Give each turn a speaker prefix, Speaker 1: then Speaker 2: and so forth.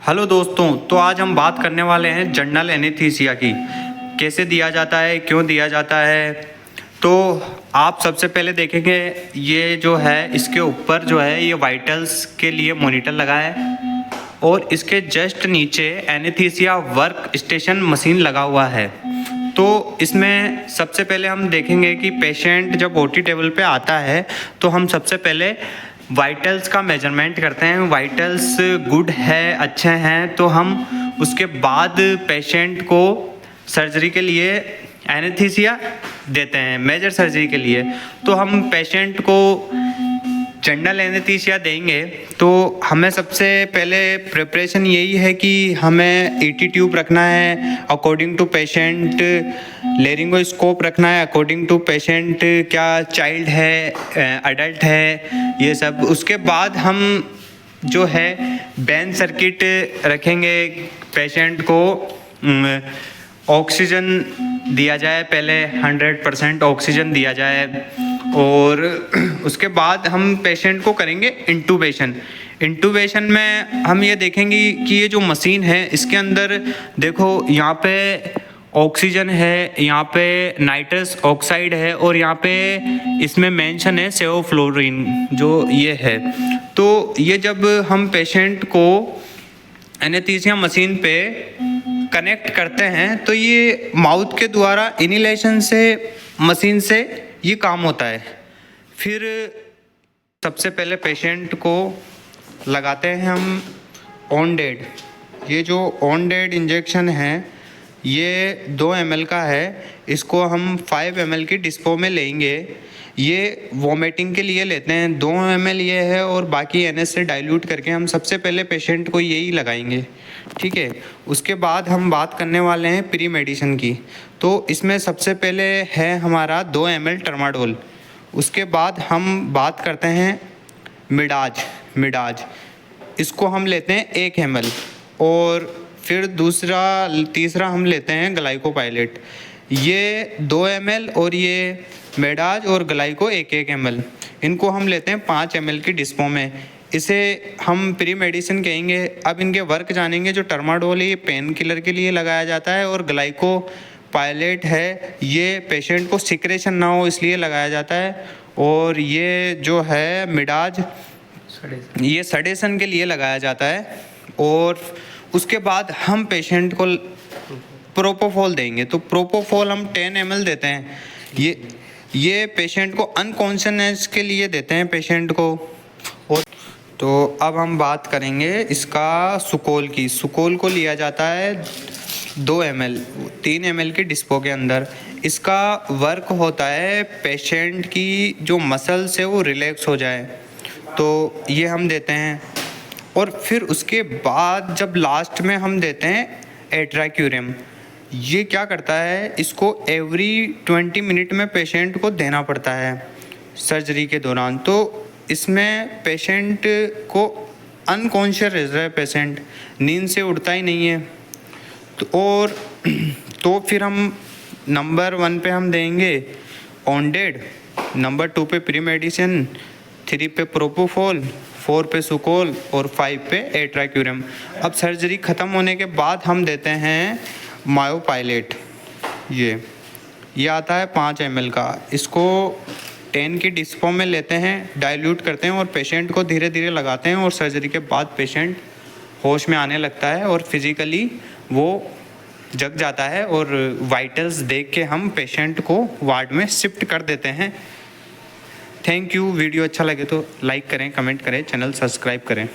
Speaker 1: Hello दोस्तों, तो आज हम बात करने वाले हैं जनरल एनेस्थीसिया की। कैसे दिया जाता है, क्यों दिया जाता है। तो आप सबसे पहले देखेंगे ये जो है इसके ऊपर जो है ये वाइटल्स के लिए मॉनिटर लगा है और इसके जस्ट नीचे एनेस्थीसिया वर्क स्टेशन मशीन लगा हुआ है। तो इसमें सबसे पहले हम देखेंगे कि पेशेंट जब ओटी टेबल पे आता है तो हम सबसे पहले वाइटल्स का मेजरमेंट करते हैं। वाइटल्स गुड है, अच्छे हैं, तो हम उसके बाद पेशेंट को सर्जरी के लिए एनेस्थीसिया देते हैं, मेजर सर्जरी के लिए। तो हम पेशेंट को जनरल एनेस्थीसिया देंगे तो हमें सबसे पहले प्रिपरेशन यही है कि हमें ईटी ट्यूब रखना है अकॉर्डिंग टू पेशेंट, लेरिंगोस्कोप रखना है अकॉर्डिंग टू पेशेंट, क्या चाइल्ड है अडल्ट है, ये सब। उसके बाद हम जो है बेन सर्किट रखेंगे, पेशेंट को ऑक्सीजन दिया जाए, पहले 100% ऑक्सीजन दिया जाए और उसके बाद हम पेशेंट को करेंगे इंटूबेशन। इंटूबेशन में हम ये देखेंगे कि ये जो मशीन है इसके अंदर देखो यहाँ पे ऑक्सीजन है, यहाँ पे नाइट्रस ऑक्साइड है और यहाँ पे इसमें मेंशन है सेवोफ्लोरिन जो ये है। तो ये जब हम पेशेंट को एनेस्थीसिया मशीन पे कनेक्ट करते हैं तो ये माउथ के द्वारा इनहेलेशन से मशीन से ये काम होता है। फिर सबसे पहले पेशेंट को लगाते हैं हम ऑन डेड। ये जो ऑन डेड इंजेक्शन है ये 2 ml का है, इसको हम 5 ml की डिस्पो में लेंगे। ये वोमिटिंग के लिए लेते हैं, 2 ml ये है और बाकी NS से डाइल्यूट करके हम सबसे पहले पेशेंट को यही लगाएंगे, ठीक है। उसके बाद हम बात करने वाले हैं प्री मेडिसिन की। तो इसमें सबसे पहले है हमारा 2 ml टर्माडोल। उसके बाद हम बात करते हैं मिडाज, इसको हम लेते हैं 1 ml और फिर तीसरा हम लेते हैं ग्लाइकोपाइलेट। ये 2 ml और ये मिडाज और ग्लाइको 1 ml, इनको हम लेते हैं 5 ml की डिस्पो में। इसे हम प्री मेडिसिन कहेंगे। अब इनके वर्क जानेंगे। जो टर्माडोल है ये पेन किलर के लिए लगाया जाता है और ग्लाइको पायलेट है ये पेशेंट को सिक्रेशन ना हो इसलिए लगाया जाता है, और ये जो है मिडाज ये सडेशन के लिए लगाया जाता है। और उसके बाद हम पेशेंट को प्रोपोफॉल देंगे। तो प्रोपोफॉल हम 10 ml देते हैं। ये पेशेंट को अनकॉन्शियसनेस के लिए देते हैं पेशेंट को। और तो अब हम बात करेंगे इसका सुकोल की। सुकोल को लिया जाता है 2 ml 3 ml की डिस्पो के अंदर। इसका वर्क होता है पेशेंट की जो मसल्स है वो रिलैक्स हो जाए, तो ये हम देते हैं। और फिर उसके बाद जब लास्ट में हम देते हैं एट्राक्यूरियम। ये क्या करता है, इसको एवरी 20 मिनट में पेशेंट को देना पड़ता है सर्जरी के दौरान। तो इसमें पेशेंट को अनकॉन्शियस रह रहा है, पेशेंट नींद से उठता ही नहीं है। तो फिर हम नंबर 1 पे हम देंगे ऑन डेड, नंबर 2 पे प्री मेडिसिन, 3 पे प्रोपोफॉल, 4 पे सुकोल और 5 पे एट्राक्यूरियम। अब सर्जरी ख़त्म होने के बाद हम देते हैं मायोपाइलेट। ये आता है 5 ml का। इसको 10 की डिस्पो में लेते हैं, डाइल्यूट करते हैं और पेशेंट को धीरे धीरे लगाते हैं और सर्जरी के बाद पेशेंट होश में आने लगता है और फिज़िकली वो जग जाता है और वाइटल्स देख के हम पेशेंट को वार्ड में शिफ्ट कर देते हैं। Thank you. वीडियो अच्छा लगे तो लाइक करें, कमेंट करें, चैनल सब्सक्राइब करें।